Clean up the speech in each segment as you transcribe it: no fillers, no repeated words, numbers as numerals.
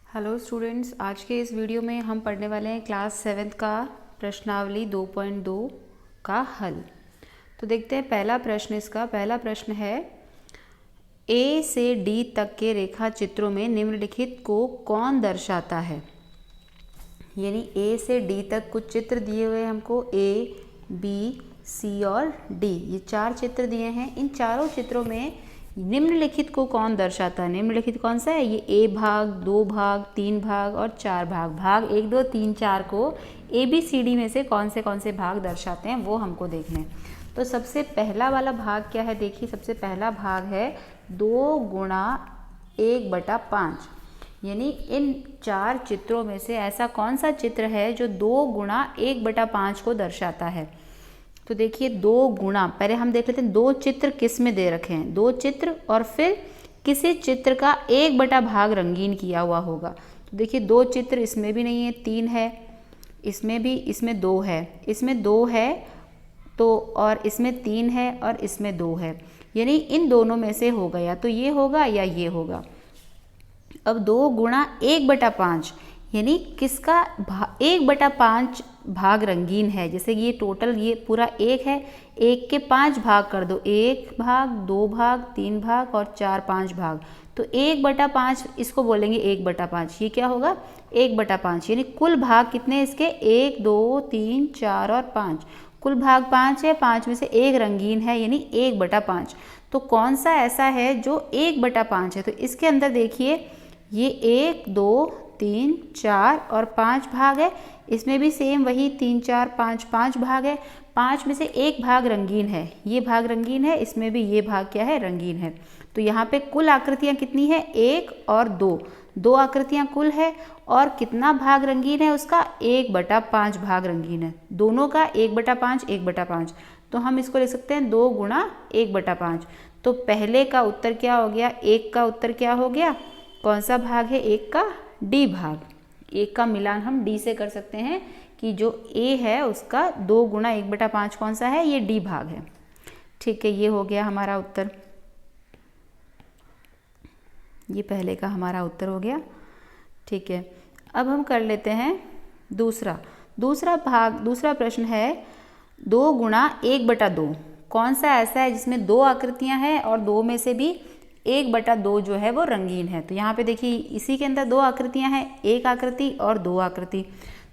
Hello students, आज के इस वीडियो में हम पढ़ने वाले हैं क्लास 7 का प्रश्नावली 2.2 का हल। तो देखते हैं पहला प्रश्न। इसका पहला प्रश्न है, ए से डी तक के रेखा चित्रों में निम्नलिखित को कौन दर्शाता है। यानी ए से डी तक कुछ चित्र दिए हुए हैं हमको, ए, बी, सी और डी, ये 4 चित्र दिए हैं। इन चारों चित्रों में निम्नलिखित को कौन दर्शाता है। निम्नलिखित कौन सा है? ये ए भाग, 2 भाग, 3 भाग और 4 भाग। भाग 1, 2, 3, 4 को ए बी सी डी में से कौन से भाग दर्शाते हैं वो हमको देखना है। तो सबसे पहला वाला भाग क्या है? देखिए, सबसे पहला भाग है 2 गुणा 1/5। यानी इन 4 चित्रों में से ऐसा कौन सा चित्र है जो 2 गुणा 1/5 को दर्शाता है। तो देखिए 2 गुणा, पहले हम देख लेते हैं 2 चित्र किस में दे रखे हैं। 2 चित्र और फिर किसी चित्र का 1 भाग रंगीन किया हुआ होगा। तो देखिए 2 चित्र इसमें भी नहीं है, 3 है, इसमें भी, इसमें 2 है, इसमें 2 है तो, और इसमें 3 है और इसमें 2 है। यानी इन दोनों में से होगा, या तो ये होगा या ये होगा। अब 2 गुणा 1/5 यानी किसका 1/5 भाग रंगीन है। जैसे ये टोटल ये पूरा 1 है, 1 के 5 भाग कर दो, 1 भाग, 2 भाग, 3 भाग और 4, 5 भाग। तो 1/5 इसको बोलेंगे 1/5। ये क्या होगा? 1/5। यानी कुल भाग कितने इसके? 1, 2, 3, 4 और 5। कुल भाग 5 है, 5 में से 1 रंगीन है, यानी 1/5। तो कौन सा ऐसा है जो 1/5 है? तो इसके अंदर देखिए ये 1, 2, 3, 4 और 5 भाग है। इसमें भी सेम वही 3, 4, 5, 5 भाग है। 5 में से 1 भाग रंगीन है, ये भाग रंगीन है, इसमें भी ये भाग क्या है? रंगीन है। तो यहाँ पे कुल आकृतियाँ कितनी है? 1 और 2, 2 आकृतियाँ कुल है। और कितना भाग रंगीन है उसका? 1/5 भाग रंगीन है। दोनों का 1/5, 1/5। तो हम इसको लिख सकते हैं 2 गुणा 1/5। तो पहले का उत्तर क्या हो गया? 1 का उत्तर क्या हो गया? कौन सा भाग है? 1 का डी भाग। 1 का मिलान हम डी से कर सकते हैं कि जो ए है उसका 2 गुणा 1/5 कौन सा है? ये डी भाग है। ठीक है, ये हो गया हमारा उत्तर। ये पहले का हमारा उत्तर हो गया। ठीक है, अब हम कर लेते हैं दूसरा भाग। दूसरा प्रश्न है 2 गुणा 1/2। कौन सा ऐसा है जिसमें 2 आकृतियां हैं और 2 में से भी 1/2 जो है वो रंगीन है। तो यहाँ पे देखिए इसी के अंदर 2 आकृतियां हैं, 1 आकृति और 2 आकृति।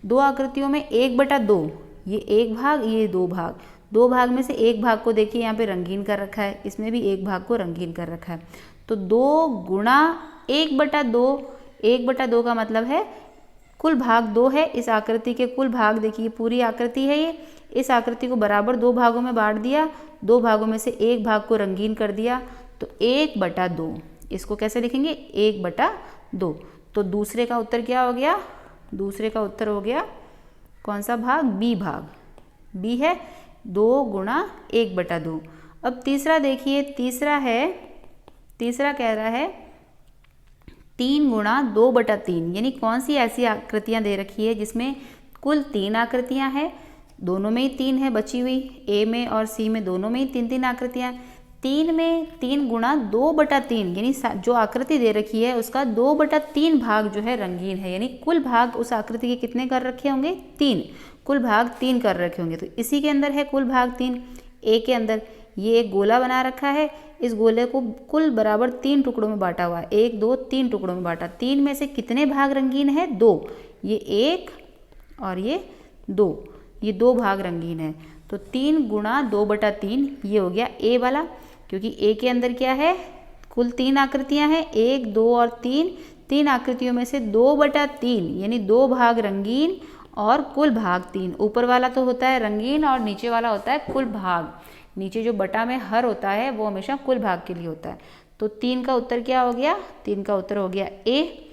2 आकृतियों में 1/2, ये 1 भाग, ये 2 भाग। 2 भाग में से 1 भाग को देखिए यहाँ पे रंगीन कर रखा है, इसमें भी 1 भाग को रंगीन कर रखा है। तो 2 गुणा 1/2, 1/2 का मतलब है कुल भाग 2 है। इस आकृति के कुल भाग देखिए, पूरी आकृति है ये। इस आकृति को बराबर 2 भागों में बांट दिया, 2 भागों में से 1 भाग को रंगीन कर दिया, तो 1/2। इसको कैसे लिखेंगे? 1/2। तो दूसरे का उत्तर क्या हो गया? दूसरे का उत्तर हो गया कौन सा भाग? बी भाग। बी है 2 गुणा 1/2। अब तीसरा देखिए, तीसरा कह रहा है 3 गुणा 2/3। यानी कौन सी ऐसी आकृतियां दे रखी है जिसमें कुल 3 आकृतियां हैं, दोनों में ही 3 है बची हुई, ए में और सी में दोनों में ही 3-3 आकृतियां। 3 में 3 गुणा 2/3 यानी जो आकृति दे रखी है उसका 2/3 भाग जो है रंगीन है। यानी कुल भाग उस आकृति के कितने कर रखे होंगे? 3। कुल भाग 3 कर रखे होंगे। तो इसी के अंदर है कुल भाग 3। ए के अंदर ये एक गोला बना रखा है, इस गोले को कुल बराबर 3 टुकड़ों में बांटा हुआ है। 1, 2, 3 टुकड़ों में बांटा। 3 में से कितने भाग रंगीन है? 2। ये 1 और ये 2, ये 2 भाग रंगीन है। तो 3 गुणा 2/3 ये हो गया ए वाला, क्योंकि ए के अंदर क्या है? कुल 3 आकृतियां हैं, 1, 2 और 3। 3 आकृतियों में से 2/3 यानी 2 भाग रंगीन और कुल भाग 3। ऊपर वाला तो होता है रंगीन और नीचे वाला होता है कुल भाग। नीचे जो बटा में हर होता है वो हमेशा कुल भाग के लिए होता है। तो 3 का उत्तर क्या हो गया? 3 का उत्तर हो गया ए।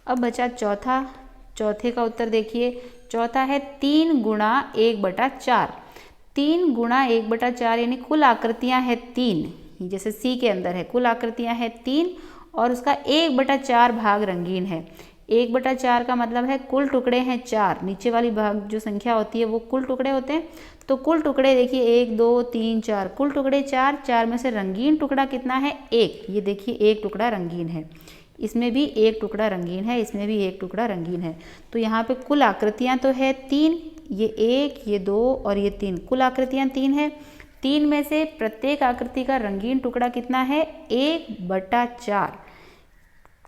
अब बचा चौथा। चौथे का उत्तर देखिए, चौथा है 3 गुणा 1/4। 3 गुणा 1/4 यानी कुल आकृतियां हैं 3, जैसे सी के अंदर है कुल आकृतियां हैं 3 और उसका 1/4 भाग रंगीन है। 1/4 का मतलब है कुल टुकड़े हैं 4। नीचे वाली भाग जो संख्या होती है वो कुल टुकड़े होते हैं। तो कुल टुकड़े देखिए 1, 2, 3, 4, कुल टुकड़े 4। 4 में से रंगीन टुकड़ा कितना है? 1। ये देखिए 1 टुकड़ा रंगीन है। इसमें भी एक टुकड़ा रंगीन है, इसमें भी एक टुकड़ा रंगीन है। तो यहाँ पे कुल आकृतियाँ तो है 3, ये 1, ये 2 और ये 3, कुल आकृतियाँ 3 है। 3 में से प्रत्येक आकृति का रंगीन टुकड़ा कितना है? 1/4।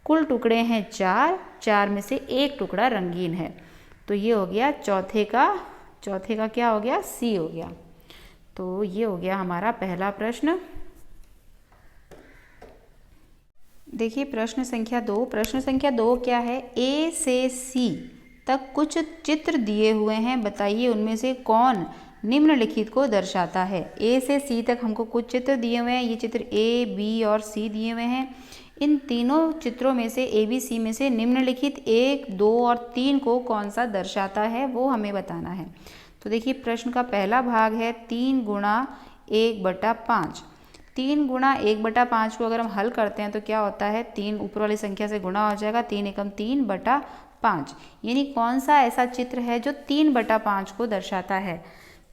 कुल टुकड़े हैं 4, 4 में से एक टुकड़ा रंगीन है। तो ये हो गया चौथे का क्या हो गया? सी हो गया। तो ये हो गया हमारा पहला प्रश्न। देखिए प्रश्न संख्या 2। प्रश्न संख्या 2 क्या है? ए से सी तक कुछ चित्र दिए हुए हैं, बताइए उनमें से कौन निम्नलिखित को दर्शाता है। ए से सी तक हमको कुछ चित्र दिए हुए हैं, ये चित्र ए, बी और सी दिए हुए हैं। इन तीनों चित्रों में से ए, बी, सी में से निम्नलिखित 1, 2 और 3 को कौन सा दर्शाता है वो हमें बताना है। तो देखिए प्रश्न का पहला भाग है 3 × 1/5। 3 × 1/5 को अगर हम हल करते हैं तो क्या होता है? 3 ऊपर वाली संख्या से गुणा हो जाएगा, 3 एकम 3/5। यानी कौन सा ऐसा चित्र है जो 3/5 को दर्शाता है?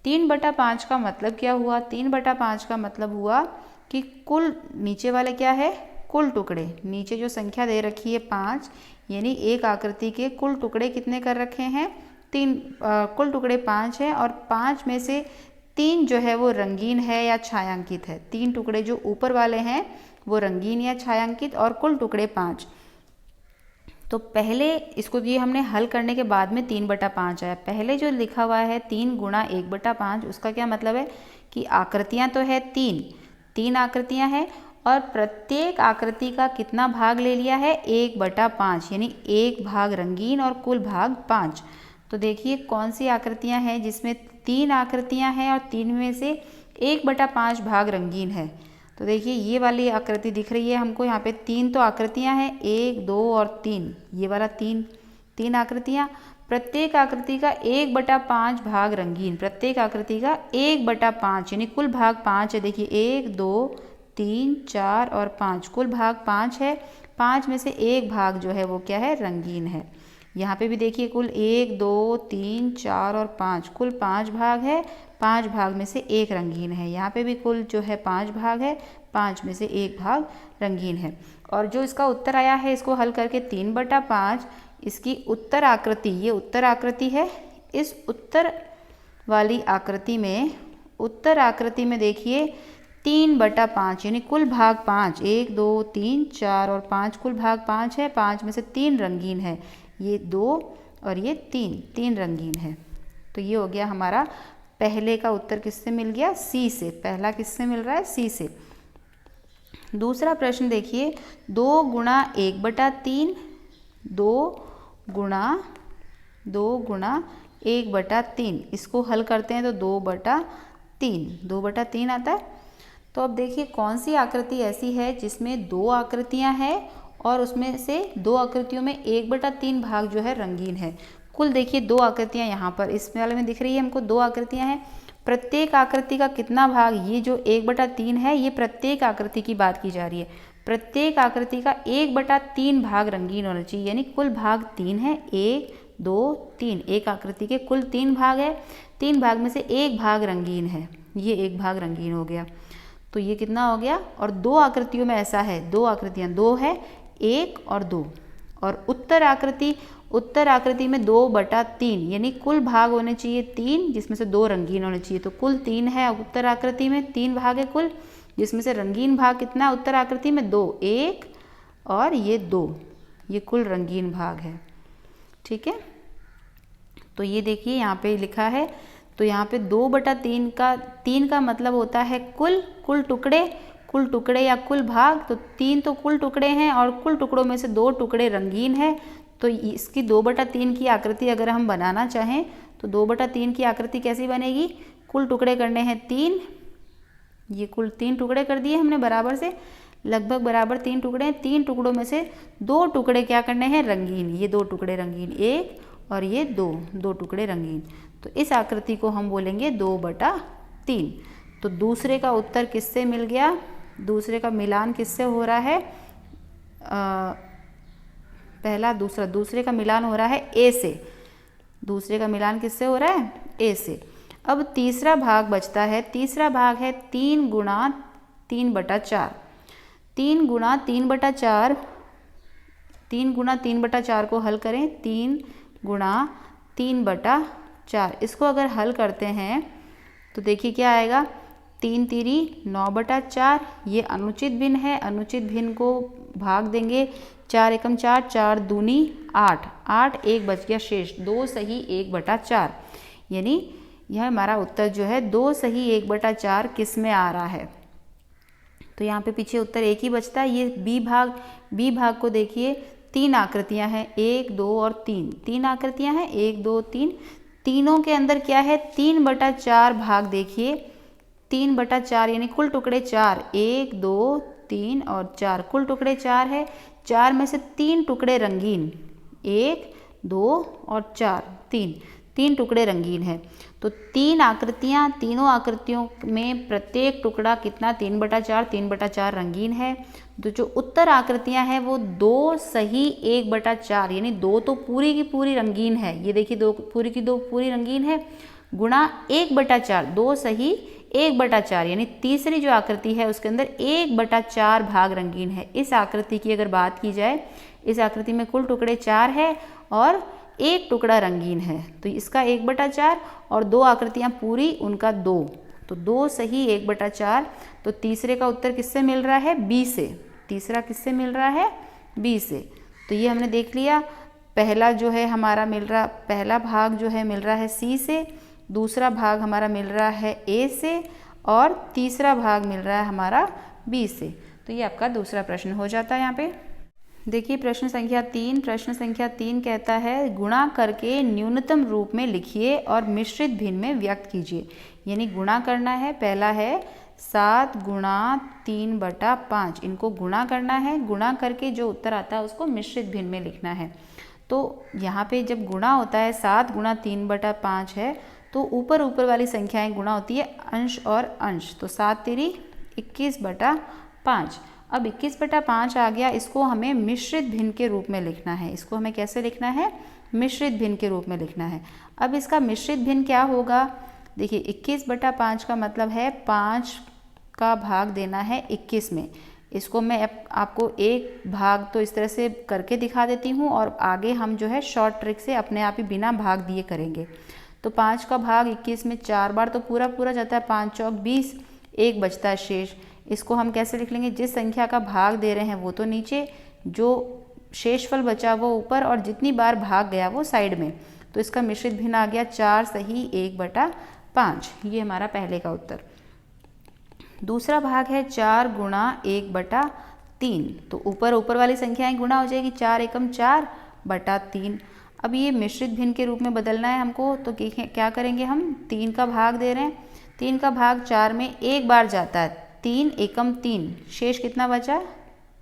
3/5 का मतलब क्या हुआ? 3/5 का मतलब हुआ कि कुल नीचे वाले क्या है? कुल टुकड़े। नीचे जो संख्या दे रखी है 5, यानी एक आकृति के कुल टुकड़े कितने कर रखे हैं? 3। कुल टुकड़े 5 हैं और 5 में से 3 जो है वो रंगीन है या छायांकित है। 3 टुकड़े जो ऊपर वाले हैं वो रंगीन या छायांकित और कुल टुकड़े 5। तो पहले इसको ये हमने हल करने के बाद में 3/5 आया। पहले जो लिखा हुआ है 3 × 1/5, उसका क्या मतलब है कि आकृतियाँ तो है 3 आकृतियाँ हैं और प्रत्येक आकृति का कितना भाग ले लिया है? 1/5, यानी एक भाग रंगीन और कुल भाग 5। तो देखिए कौन सी आकृतियाँ हैं जिसमें 3 आकृतियाँ हैं और 3 में से 1/5 भाग रंगीन है। तो देखिए ये वाली आकृति दिख रही है हमको, यहाँ पे 3 तो आकृतियाँ हैं, 1, 2 और 3, ये वाला 3 आकृतियाँ। प्रत्येक आकृति का 1/5 भाग रंगीन, प्रत्येक आकृति का 1/5 यानी कुल भाग 5 है। देखिए 1, 2, 3, 4 और 5, कुल भाग 5 है। 5 में से एक भाग जो है वो क्या है? रंगीन है। यहाँ पे भी देखिए कुल 1, 2, 3, 4 और 5, कुल 5 भाग है। 5 भाग में से एक रंगीन है। यहाँ पे भी कुल जो है 5 भाग है, 5 में से एक भाग रंगीन है। और जो इसका उत्तर आया है इसको हल करके 3/5, इसकी उत्तर आकृति, ये उत्तर आकृति है। इस उत्तर वाली आकृति में, उत्तर आकृति में देखिए 3/5 यानी कुल भाग 5, 1, 2, 3, 4 और 5, कुल भाग 5 है। 5 में से 3 रंगीन है, ये 2 और ये 3 रंगीन है। तो ये हो गया हमारा पहले का उत्तर किससे मिल गया? सी से। पहला किससे मिल रहा है? सी से। दूसरा प्रश्न देखिए 2 × 1/3, 2 × 1/3, इसको हल करते हैं तो 2/3 आता है। तो अब देखिए कौन सी आकृति ऐसी है जिसमें 2 आकृतियां हैं और उसमें से 2 आकृतियों में 1/3 भाग जो है रंगीन है। कुल देखिए 2 आकृतियां यहाँ पर इस वाले में दिख रही है हमको, 2 आकृतियां हैं। प्रत्येक आकृति का कितना भाग? ये जो 1/3 है ये प्रत्येक आकृति की बात की जा रही है। प्रत्येक आकृति का 1/3 भाग रंगीन होना चाहिए, यानी कुल भाग 3 है। 1, 2, 3, एक आकृति के कुल 3 भाग है। 3 भाग में से एक भाग रंगीन है, ये एक भाग रंगीन हो गया। तो ये कितना हो गया? और 2 आकृतियों में ऐसा है, 2 आकृतियाँ, 2 है, 1 और 2। और उत्तर आकृति में 2/3 यानी कुल भाग होने चाहिए 3, जिसमें से 2 रंगीन होने चाहिए। तो कुल 3 है उत्तर आकृति में, 3 भाग है कुल, जिसमें से रंगीन भाग कितना है उत्तर आकृति में? 2, 1 और ये 2, ये कुल रंगीन भाग है। ठीक है, तो ये देखिए यहाँ पे लिखा है। तो यहाँ पे 2/3 का 3 का मतलब होता है कुल टुकड़े या कुल भाग। तो 3 तो कुल टुकड़े हैं और कुल टुकड़ों में से 2 टुकड़े रंगीन है। तो इसकी 2/3 की आकृति अगर हम बनाना चाहें तो 2/3 की आकृति कैसी बनेगी? कुल टुकड़े करने हैं 3, ये कुल 3 टुकड़े कर दिए हमने बराबर से, लगभग बराबर 3 टुकड़े हैं। 3 टुकड़ों में से 2 टुकड़े क्या करने हैं? रंगीन। ये 2 टुकड़े रंगीन, 1 और ये 2 टुकड़े रंगीन। तो इस आकृति को हम बोलेंगे 2/3। तो दूसरे का उत्तर किससे मिल गया? दूसरे का मिलान किससे हो रहा है? पहला दूसरा, दूसरे का मिलान हो रहा है ए से। दूसरे का मिलान किससे हो रहा है? ए से। अब तीसरा भाग बचता है। तीसरा भाग है 3 × 3/4। 3 × 3/4 3 गुणा 3/4 को हल करें, 3 गुणा 3/4, इसको अगर हल करते हैं तो देखिए क्या आएगा, 3 तिरी 9/4, ये अनुचित भिन्न है, अनुचित भिन्न को भाग देंगे, 4 एकम 4, 4 दूनी 8, 8 एक बच गया शेष, 2 सही 1/4, यानी यह हमारा उत्तर जो है 2 सही 1/4 किस में आ रहा है। तो यहाँ पे पीछे उत्तर एक ही बचता है। ये बी भाग को देखिए, 3 आकृतियाँ हैं, 1 2 और 3, 3 आकृतियाँ हैं, 1 2 3, तीनों के अंदर क्या है 3/4 भाग, देखिए 3/4 यानी कुल टुकड़े 4, 1 2 3 और 4, कुल टुकड़े 4 है, 4 में से 3 टुकड़े रंगीन, 1 2 और 4, 3 टुकड़े रंगीन है। तो 3 आकृतियाँ, तीनों आकृतियों में प्रत्येक टुकड़ा कितना 3/4 रंगीन है। तो जो उत्तर आकृतियाँ हैं वो 2 सही 1/4, यानी 2 तो पूरी की पूरी रंगीन है, ये देखिए 2 पूरी की 2 पूरी रंगीन है, गुणा 1/4, 2 सही 1/4, यानी तीसरी जो आकृति है उसके अंदर 1/4 भाग रंगीन है। इस आकृति की अगर बात की जाए, इस आकृति में कुल टुकड़े 4 है और 1 टुकड़ा रंगीन है, तो इसका 1/4 और 2 आकृतियाँ पूरी, उनका 2, तो 2 सही 1/4। तो तीसरे का उत्तर किससे मिल रहा है, बी से, तीसरा किससे मिल रहा है, बी से। तो ये हमने देख लिया, पहला जो है हमारा पहला भाग जो है मिल रहा है सी से, दूसरा भाग हमारा मिल रहा है ए से और तीसरा भाग मिल रहा है हमारा बी से। तो ये आपका दूसरा प्रश्न हो जाता है। यहाँ पे देखिए प्रश्न संख्या 3 कहता है गुणा करके न्यूनतम रूप में लिखिए और मिश्रित भिन्न में व्यक्त कीजिए, यानी गुणा करना है। पहला है 7 गुणा 3/5, इनको गुणा करना है, गुणा करके जो उत्तर आता है उसको मिश्रित भिन्न में लिखना है। तो यहाँ पे जब गुणा होता है 7 गुणा 3/5 है, तो ऊपर वाली संख्याएं गुणा होती है अंश और अंश, तो 7 तिरी 21/5। अब 21/5 आ गया, इसको हमें मिश्रित भिन्न के रूप में लिखना है। इसको हमें कैसे लिखना है, मिश्रित भिन्न के रूप में लिखना है। अब इसका मिश्रित भिन्न क्या होगा, देखिए 21/5 का मतलब है 5 का भाग देना है 21 में। इसको मैं आपको एक भाग तो इस तरह से करके दिखा देती हूँ और आगे हम जो है शॉर्ट ट्रिक से अपने आप ही बिना भाग दिए करेंगे। तो 5 का भाग 21 में 4 बार तो पूरा जाता है, 5 चौक 20, 1 बचता है शेष। इसको हम कैसे लिख लेंगे, जिस संख्या का भाग दे रहे हैं वो तो नीचे, जो शेषफल बचा वो ऊपर और जितनी बार भाग गया वो साइड में। तो इसका मिश्रित भिन्न आ गया 4 सही 1/5, ये हमारा पहले का उत्तर। दूसरा भाग है 4 गुणा 1/3, तो ऊपर वाली संख्याएं गुणा हो जाएगी, 4 एकम 4/3। अब ये मिश्रित भिन्न के रूप में बदलना है हमको, तो क्या करेंगे हम, 3 का भाग दे रहे हैं, 3 का भाग 4 में एक बार जाता है, 3 एकम 3, शेष कितना बचा,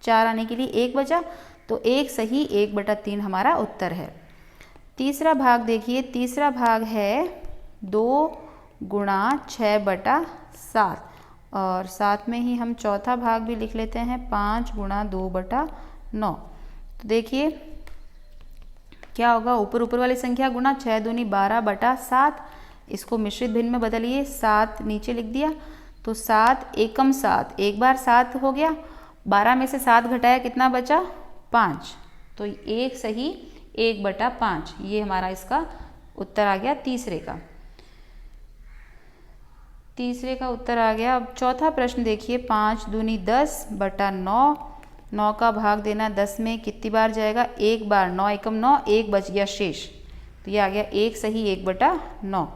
4 आने के लिए 1 बचा, तो 1 सही 1/3 हमारा उत्तर है। तीसरा भाग देखिए, तीसरा भाग है 2 गुणा 6/7 और साथ में ही हम चौथा भाग भी लिख लेते हैं 5 गुणा 2/9। तो देखिए क्या होगा, ऊपर वाली संख्या गुणा 6 दूनी 12/7, इसको मिश्रित भिन्न में बदलिए, 7 नीचे लिख दिया, तो 7 एकम 7, एक बार 7 हो गया, 12 में से 7 घटाया कितना बचा, 5, तो 1 सही 1/5, ये हमारा इसका उत्तर आ गया तीसरे का। तीसरे का उत्तर आ गया। अब चौथा प्रश्न देखिए, 5 दूनी 10/9, 9 का भाग देना 10 में कितनी बार जाएगा, एक बार, 9 एकम 9, 1 बच गया शेष, तो ये आ गया 1 सही 1/9।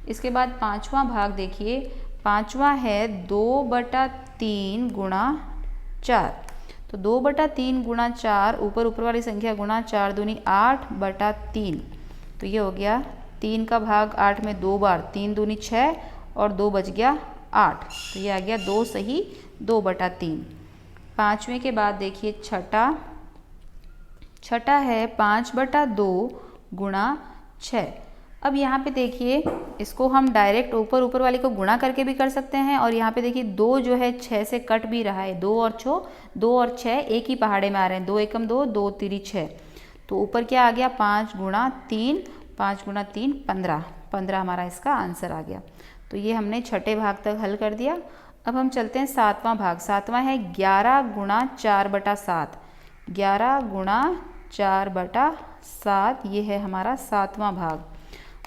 इसके बाद पांचवा भाग देखिए, पांचवा है 2/3 गुणा 4, तो 2/3 गुणा 4, ऊपर वाली संख्या गुणा 4 दूनी 8/3, तो ये हो गया 3 का भाग 8 में 2 बार, 3 दूनी 6 और 2 बच गया 8, तो ये आ गया 2 सही 2/3। पाँचवें के बाद देखिए छठा है 5/2 गुणा 6। अब यहाँ पे देखिए इसको हम डायरेक्ट ऊपर वाले को गुणा करके भी कर सकते हैं, और यहाँ पे देखिए 2 जो है 6 से कट भी रहा है, 2 और 6 एक ही पहाड़े में आ रहे हैं, 2 एकम 2, 2 तिरी 6, तो ऊपर क्या आ गया 5 गुणा 3, 5 गुणा 3 15 हमारा इसका आंसर आ गया। तो ये हमने छठे भाग तक हल कर दिया। अब हम चलते हैं सातवां भाग। सातवां है 11 गुणा 4/7, 11 गुणा 4/7, ये है हमारा 7वां भाग।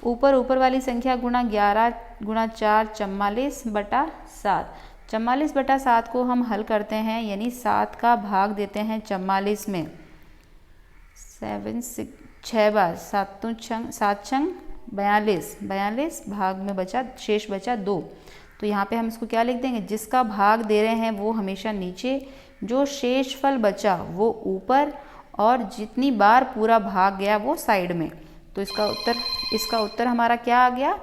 ऊपर वाली संख्या गुणा 11 गुणा 4 44/7। 44/7 को हम हल करते हैं, यानी 7 का भाग देते हैं 44 में। 6 बार, 7 छंग 42, 42 भाग में बचा, शेष बचा 2। तो यहाँ पे हम इसको क्या लिख देंगे, जिसका भाग दे रहे हैं वो हमेशा नीचे, जो शेष फल बचा वो ऊपर, और जितनी बार पूरा भाग गया वो साइड में। तो इसका उत्तर हमारा क्या आ गया,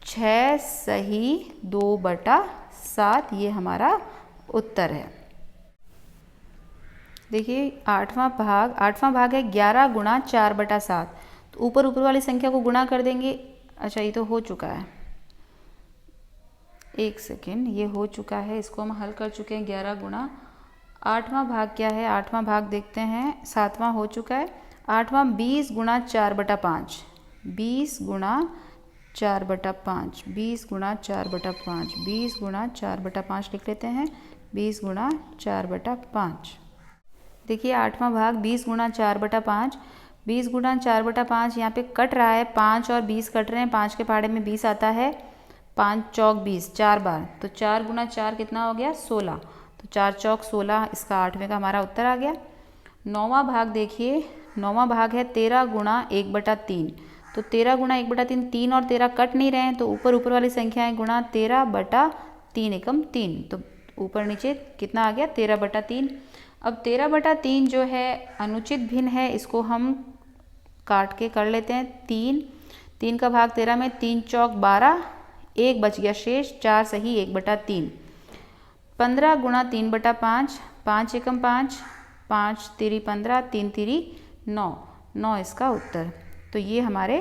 6 सही 2/7, ये हमारा उत्तर है। देखिए 8वां भाग है 11 गुणा 4/7। तो ऊपर वाली संख्या को गुणा कर देंगे। अच्छा, ये तो हो चुका है, एक सेकेंड, ये हो चुका है, इसको हम हल कर चुके हैं 11 गुणा। 8वां भाग क्या है, 8वां भाग देखते हैं, 7वां हो चुका है। 8वां 20 गुणा 4/5, 20 गुणा 4/5, 20 गुणा 4/5, 20 गुणा 4/5 लिख लेते हैं, 20 गुणा 4/5। देखिए 8वां भाग 20 गुणा 4/5, 20 गुणा 4/5 यहाँ पे कट रहा है, 5 और 20 कट रहे हैं, 5 के पहाड़े में 20 आता है, 5 चौक 20, 4 बार, तो 4 गुणा 4 कितना हो गया, 16। तो 4 चौक 16, इसका 8वें का हमारा उत्तर आ गया। 9वां भाग देखिए, 9वां भाग है 13 गुणा 1/3। तो 13 गुणा 1/3, 3 और 13 कट नहीं रहे हैं, तो ऊपर वाली संख्याएं गुणा 13/3 एकम 3, तो ऊपर नीचे कितना आ गया, 13/3। अब 13/3 जो है अनुचित भिन्न है, इसको हम काट के कर लेते हैं 3 का भाग 13 में, 3 चौक 12, 1 बच गया शेष, 4 सही 1/3। 15 गुणा 3/5, 5 एकम 5, 5 तिरी 15, 3 तिरी 9, 9 इसका उत्तर। तो ये हमारे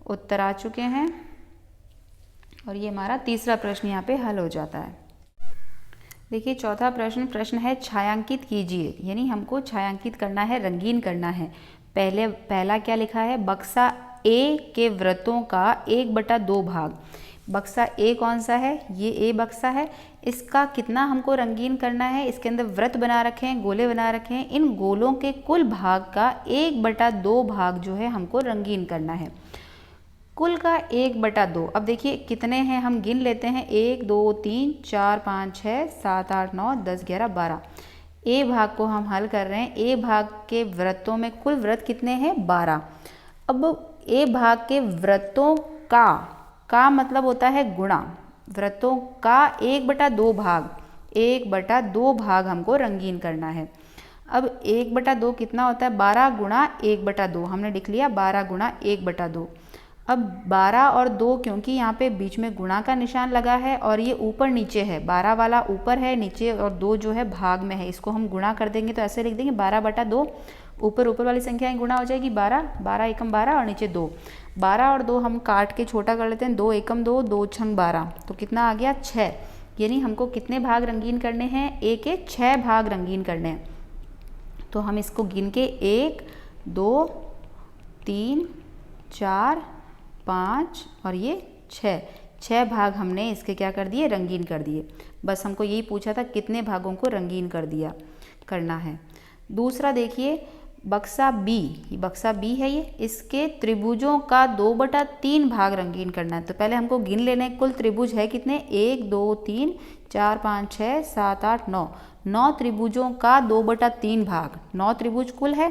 उत्तर आ चुके हैं, और ये हमारा तीसरा प्रश्न यहाँ पे हल हो जाता है। देखिए चौथा प्रश्न है छायांकित कीजिए, यानी हमको छायांकित करना है, रंगीन करना है। पहला क्या लिखा है, बक्सा ए के वृत्तों का 1/2 भाग। बक्सा ए कौन सा है, ये ए बक्सा है, इसका कितना हमको रंगीन करना है, इसके अंदर वृत्त बना रखे हैं, गोले बना रखे हैं, इन गोलों के कुल भाग का 1/2 भाग जो है हमको रंगीन करना है। कुल का 1/2, अब देखिए कितने हैं, हम गिन लेते हैं, 1 2 3 4 5 6 7 8 9 10 11 12। ए भाग को हम हल कर रहे हैं, ए भाग के वृत्तों में कुल वृत्त कितने हैं, 12। अब ए भाग के वृत्तों का मतलब होता है गुणा, वृत्तों का 1/2 भाग, 1/2 भाग हमको रंगीन करना है। अब 1/2 कितना होता है, 12 गुणा 1/2, हमने लिख लिया 12 गुणा 1/2। अब 12 और 2, क्योंकि यहाँ पे बीच में गुणा का निशान लगा है और ये ऊपर नीचे है, 12 वाला ऊपर है नीचे, और 2 जो है भाग में है, इसको हम गुणा कर देंगे तो ऐसे लिख देंगे 12/2। ऊपर वाली संख्याएं गुणा हो जाएगी, 12, 12 एकम 12 और नीचे 2। 12 और 2 हम काट के छोटा कर लेते हैं, 2 एकम 2, 2 छंग 12, तो कितना आ गया 6। यानी हमको कितने भाग रंगीन करने हैं, ए के 6 भाग रंगीन करने हैं। तो हम इसको गिन के 1 2 3 4 5 और ये 6 भाग हमने इसके क्या कर दिए, रंगीन कर दिए। बस हमको यही पूछा था कितने भागों को रंगीन करना है। दूसरा देखिए बक्सा बी है ये, इसके त्रिभुजों का 2/3 भाग रंगीन करना है। तो पहले हमको गिन लेने कुल त्रिभुज है कितने, 1 2 3 4 5 6 7 8 9, 9 त्रिभुजों का 2/3 भाग, 9 त्रिभुज कुल है,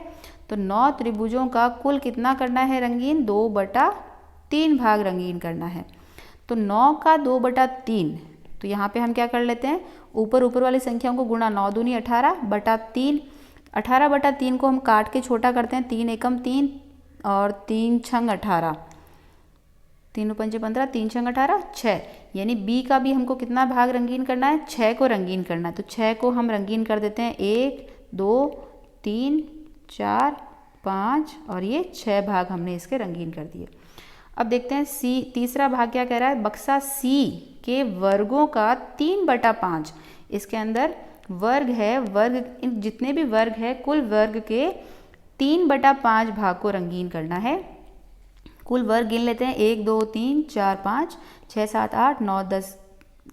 तो 9 त्रिभुजों का कुल कितना करना है रंगीन, 2/3 भाग रंगीन करना है। तो 9 का 2/3, तो यहाँ पे हम क्या कर लेते हैं, ऊपर वाली संख्याओं को गुणा, 9 दूनी 18/3, 18/3 को हम काट के छोटा करते हैं, 3 एकम 3 और 3 छंग 18, 3 पंजे 15, 3 छंग 18, 6। यानी बी का भी हमको कितना भाग रंगीन करना है, 6 को रंगीन करना है। तो 6 को हम रंगीन कर देते हैं, 1 2 3 4 5 और ये 6 भाग हमने इसके रंगीन कर दिए। अब देखते हैं सी, तीसरा भाग क्या कह रहा है, बक्सा सी के वर्गों का 3/5। इसके अंदर वर्ग है, वर्ग जितने भी वर्ग है कुल वर्ग के 3/5 भाग को रंगीन करना है। कुल वर्ग गिन लेते हैं, 1 2 3 4 5 6 7 8 9 10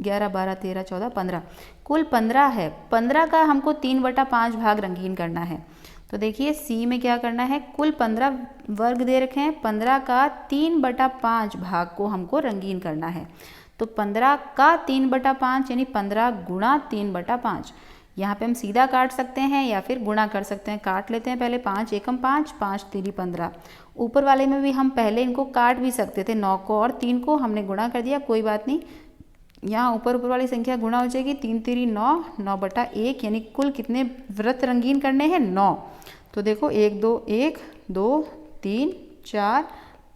11 12 13 14 15, कुल 15 है। 15 का हमको 3/5 भाग रंगीन करना है। तो देखिए सी में क्या करना है, कुल 15 वर्ग दे रखे हैं, 15 का 3/5 भाग को हमको रंगीन करना है। तो 15 का 3/5 यानी 15 गुणा 3/5। यहाँ पे हम सीधा काट सकते हैं या फिर गुणा कर सकते हैं। काट लेते हैं पहले, 5 एकम 5, 5 तिरी 15। ऊपर वाले में भी हम पहले इनको काट भी सकते थे, 9 को और 3 को हमने गुणा कर दिया, कोई बात नहीं। यहाँ ऊपर वाली संख्या गुणा हो जाएगी, 3 तिरी 9, 9/1 यानी कुल कितने वृत्त रंगीन करने हैं, 9। तो देखो 1 2 3 4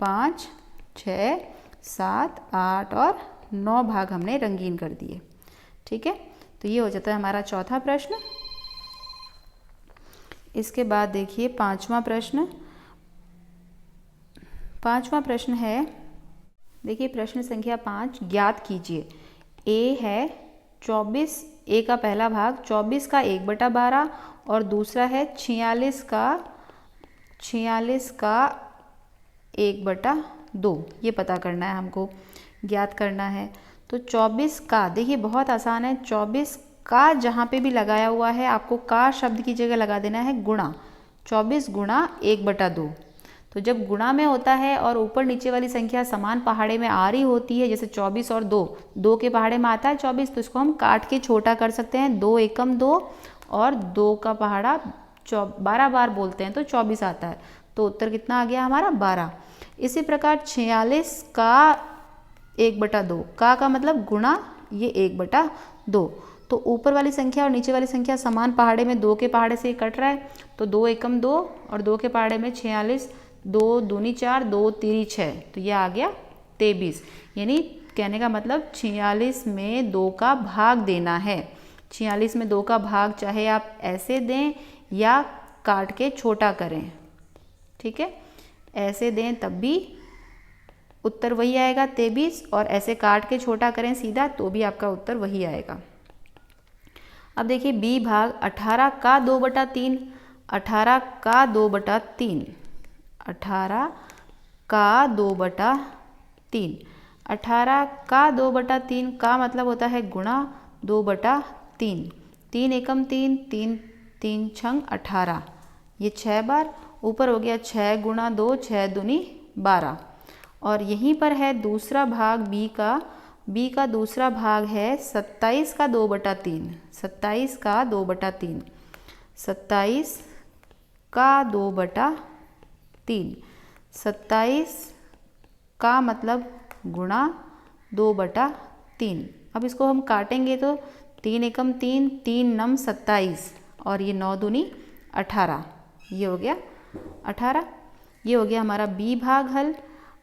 5 6 7 8 और 9 भाग हमने रंगीन कर दिए। ठीक है, तो ये हो जाता है हमारा चौथा प्रश्न। इसके बाद देखिए पांचवा प्रश्न। पांचवा प्रश्न है, देखिए प्रश्न संख्या 5, ज्ञात कीजिए। ए है 24, ए का पहला भाग 24 का 1/12 और दूसरा है 46 का 1/2। ये पता करना है हमको, ज्ञात करना है। तो 24 का, देखिए बहुत आसान है, 24 का जहाँ पे भी लगाया हुआ है आपको का शब्द की जगह लगा देना है गुणा। 24 गुणा 1/2। तो जब गुणा में होता है और ऊपर नीचे वाली संख्या समान पहाड़े में आ रही होती है, जैसे 24 और 2 के पहाड़े में आता है 24, तो इसको हम काट के छोटा कर सकते हैं। 2 एकम 2 और 2 का पहाड़ा 12 बार बोलते हैं तो 24 आता है। तो उत्तर कितना आ गया हमारा, 12। इसी प्रकार 46 का 1/2, का मतलब गुणा ये 1/2। तो ऊपर वाली संख्या और नीचे वाली संख्या समान पहाड़े में 2 के पहाड़े से कट रहा है, तो 2 एकम 2 और 2 के पहाड़े में 46, 2 दूनी 4, 2 तिरी 6, तो ये आ गया 23। यानी कहने का मतलब 46 में 2 का भाग देना है। 46 में 2 का भाग चाहे आप ऐसे दें या काट के छोटा करें, ठीक है, ऐसे दें तब भी उत्तर वही आएगा 23, और ऐसे काट के छोटा करें सीधा तो भी आपका उत्तर वही आएगा। अब देखिए बी भाग 18 का 2/3, 18 का 2/3, 18 का 2/3, 18 का 2/3 का मतलब होता है गुणा 2/3। 3 एकम 3, 3 3 छंग 18, ये 6 बार ऊपर हो गया 6 गुणा 2, 6 दूनी 12। और यहीं पर है दूसरा भाग बी का दूसरा भाग है 27 का 2/3, 27 का 2/3, 27 का 2/3, 27 का मतलब गुणा 2/3। अब इसको हम काटेंगे तो 3 एकम 3, 3 नम 27 और ये 9 दूनी 18, ये हो गया 18। ये हो गया हमारा बी भाग हल।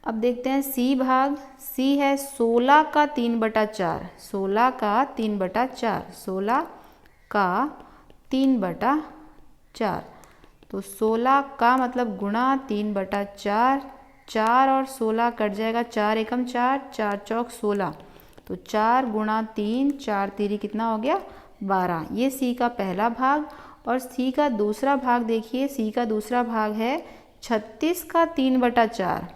अब देखते हैं सी भाग। सी है 16 का 3/4, 16 का 3/4, 16 का 3/4। तो 16 का मतलब गुणा 3/4, 4 और 16 कट जाएगा, 4 एकम 4, 4 चौक 16, तो 4 गुणा 3, 4 तिरी कितना हो गया, 12। ये सी का पहला भाग। और सी का दूसरा भाग देखिए, सी का दूसरा भाग है 36 का 3/4,